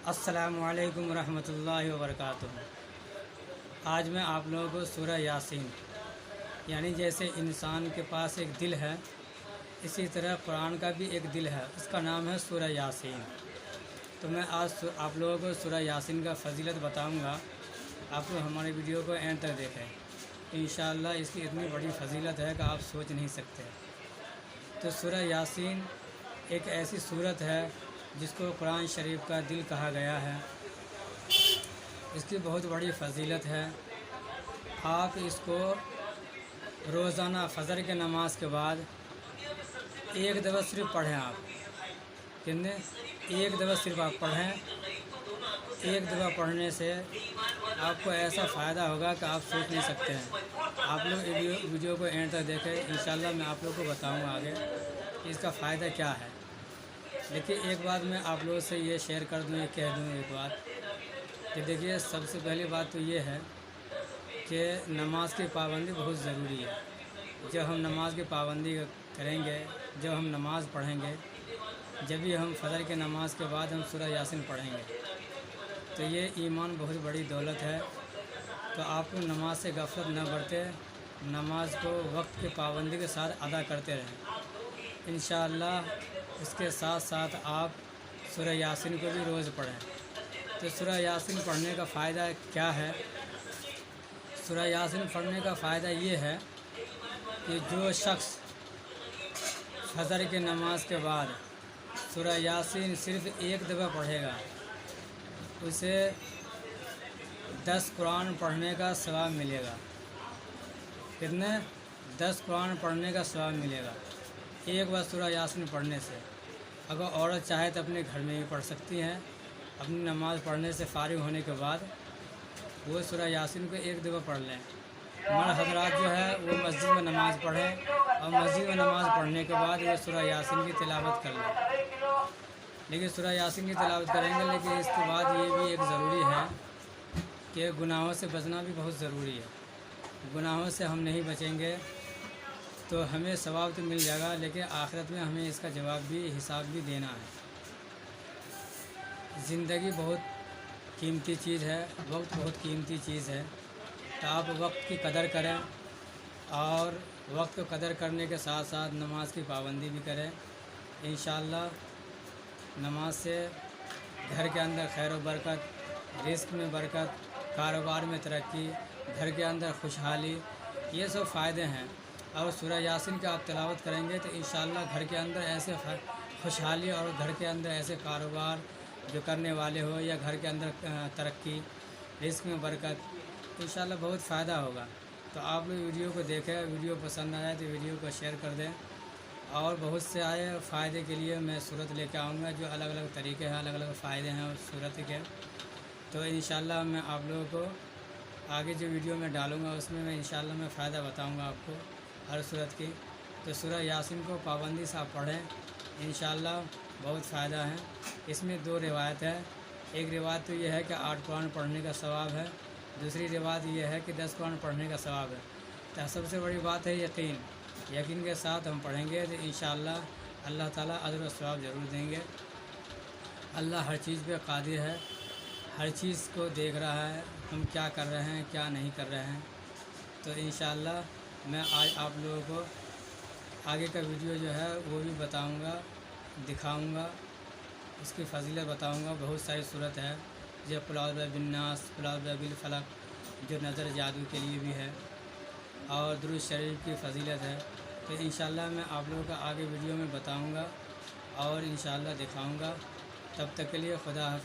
السلام علیکم ورحمۃ اللہ وبرکاتہ۔ آج میں آپ لوگوں کو سورہ یاسین یعنی جیسے انسان کے پاس ایک دل ہے، اسی طرح قرآن کا بھی ایک دل ہے، اس کا نام ہے سورہ یاسین۔ تو میں آج آپ لوگوں کو سورہ یاسین کا فضیلت بتاؤں گا۔ آپ لوگ ہمارے ویڈیو کو اینڈ تک دیکھیں، انشاءاللہ اس کی اتنی بڑی فضیلت ہے کہ آپ سوچ نہیں سکتے۔ تو سورہ یاسین ایک ایسی سورت ہے جس کو قرآن شریف کا دل کہا گیا ہے۔ اس کی بہت بڑی فضیلت ہے۔ آپ اس کو روزانہ فجر کے نماز کے بعد ایک دفعہ صرف پڑھیں۔ آپ کتنے ایک دفعہ صرف آپ پڑھیں۔ ایک دفعہ پڑھنے سے آپ کو ایسا فائدہ ہوگا کہ آپ سوچ نہیں سکتے ہیں۔ آپ لوگ ویڈیو کو اینڈ تک دیکھیں، انشاءاللہ میں آپ لوگوں کو بتاؤں گا آگے کہ اس کا فائدہ کیا ہے۔ لیکن ایک بات میں آپ لوگوں سے یہ شیئر کر دوں، یہ کہہ دوں ایک بات کہ دیکھیے، سب سے پہلی بات تو یہ ہے کہ نماز کی پابندی بہت ضروری ہے۔ جب ہم نماز کی پابندی کریں گے، جب ہم نماز پڑھیں گے، جب بھی ہم فجر کے نماز کے بعد ہم سورہ یاسین پڑھیں گے، تو یہ ایمان بہت بڑی دولت ہے۔ تو آپ کو نماز سے غفلت نہ برتے، نماز کو وقت کی پابندی کے ساتھ ادا کرتے رہیں۔ انشاءاللہ اس کے ساتھ ساتھ آپ سورہ یاسین کو بھی روز پڑھیں۔ تو سورہ یاسین پڑھنے کا فائدہ کیا ہے؟ سورہ یاسین پڑھنے کا فائدہ یہ ہے کہ جو شخص فجر کی نماز کے بعد سورہ یاسین صرف ایک دفعہ پڑھے گا، اسے 10 قرآن پڑھنے کا ثواب ملے گا۔ کتنے؟ 10 قرآن پڑھنے کا ثواب ملے گا ایک بار سورہ یاسین پڑھنے سے۔ اگر عورت چاہے تو اپنے گھر میں بھی پڑھ سکتی ہیں، اپنی نماز پڑھنے سے فارغ ہونے کے بعد وہ سورہ یاسین کو ایک دفعہ پڑھ لیں۔ مرد حضرات جو ہے وہ مسجد میں نماز پڑھیں، اور مسجد میں نماز پڑھنے کے بعد وہ سورہ یاسین کی تلاوت کر لیں۔ لیکن سورہ یاسین کی تلاوت کریں گے، لیکن اس کے بعد یہ بھی ایک ضروری ہے کہ گناہوں سے بچنا بھی بہت ضروری ہے۔ گناہوں سے ہم نہیں بچیں گے تو ہمیں ثواب تو مل جائے گا، لیکن آخرت میں ہمیں اس کا جواب بھی، حساب بھی دینا ہے۔ زندگی بہت قیمتی چیز ہے، وقت بہت قیمتی چیز ہے۔ تو آپ وقت کی قدر کریں، اور وقت کو قدر کرنے کے ساتھ ساتھ نماز کی پابندی بھی کریں۔ انشاءاللہ نماز سے گھر کے اندر خیر و برکت، رزق میں برکت، کاروبار میں ترقی، گھر کے اندر خوشحالی، یہ سب فائدے ہیں۔ اور سورہ یاسین کا آپ تلاوت کریں گے تو انشاءاللہ گھر کے اندر ایسے خوشحالی، اور گھر کے اندر ایسے کاروبار جو کرنے والے ہو، یا گھر کے اندر ترقی، رزق میں برکت، انشاءاللہ بہت فائدہ ہوگا۔ تو آپ لوگ ویڈیو کو دیکھیں، ویڈیو پسند آیا تو ویڈیو کو شیئر کر دیں، اور بہت سے آئے فائدے کے لیے میں صورت لے کے آؤں گا، جو الگ الگ طریقے ہیں، الگ الگ فائدے ہیں اس صورت کے۔ تو انشاءاللہ میں آپ لوگوں کو آگے جو ویڈیو میں ڈالوں گا اس میں انشاءاللہ میں فائدہ بتاؤں گا آپ کو ہر صورت کی۔ تو سورہ یاسین کو پابندی سے آپ پڑھیں، انشاءاللہ بہت فائدہ ہے۔ اس میں 2 روایت ہے۔ ایک روایت تو یہ ہے کہ 8 قرآن پڑھنے کا ثواب ہے، دوسری روایت یہ ہے کہ 10 قرآن پڑھنے کا ثواب ہے۔ تو سب سے بڑی بات ہے یقین کے ساتھ ہم پڑھیں گے تو انشاءاللہ اللہ تعالیٰ اجر و ثواب ضرور دیں گے۔ اللہ ہر چیز پہ قادر ہے، ہر چیز کو دیکھ رہا ہے، ہم کیا کر رہے ہیں، کیا نہیں کر رہے ہیں۔ تو انشاءاللہ میں آج آپ لوگوں کو آگے کا ویڈیو جو ہے وہ بھی بتاؤں گا، دکھاؤں گا، اس کی فضیلت بتاؤں گا۔ بہت ساری صورت ہے، جو قل اعوذ برب الناس، قل اعوذ برب الفلق، جو نظر جادو کے لیے بھی ہے، اور درود شریف کی فضیلت ہے۔ تو انشاءاللہ میں آپ لوگوں کا آگے ویڈیو میں بتاؤں گا، اور انشاءاللہ دکھاؤں گا۔ تب تک کے لیے خدا حافظ۔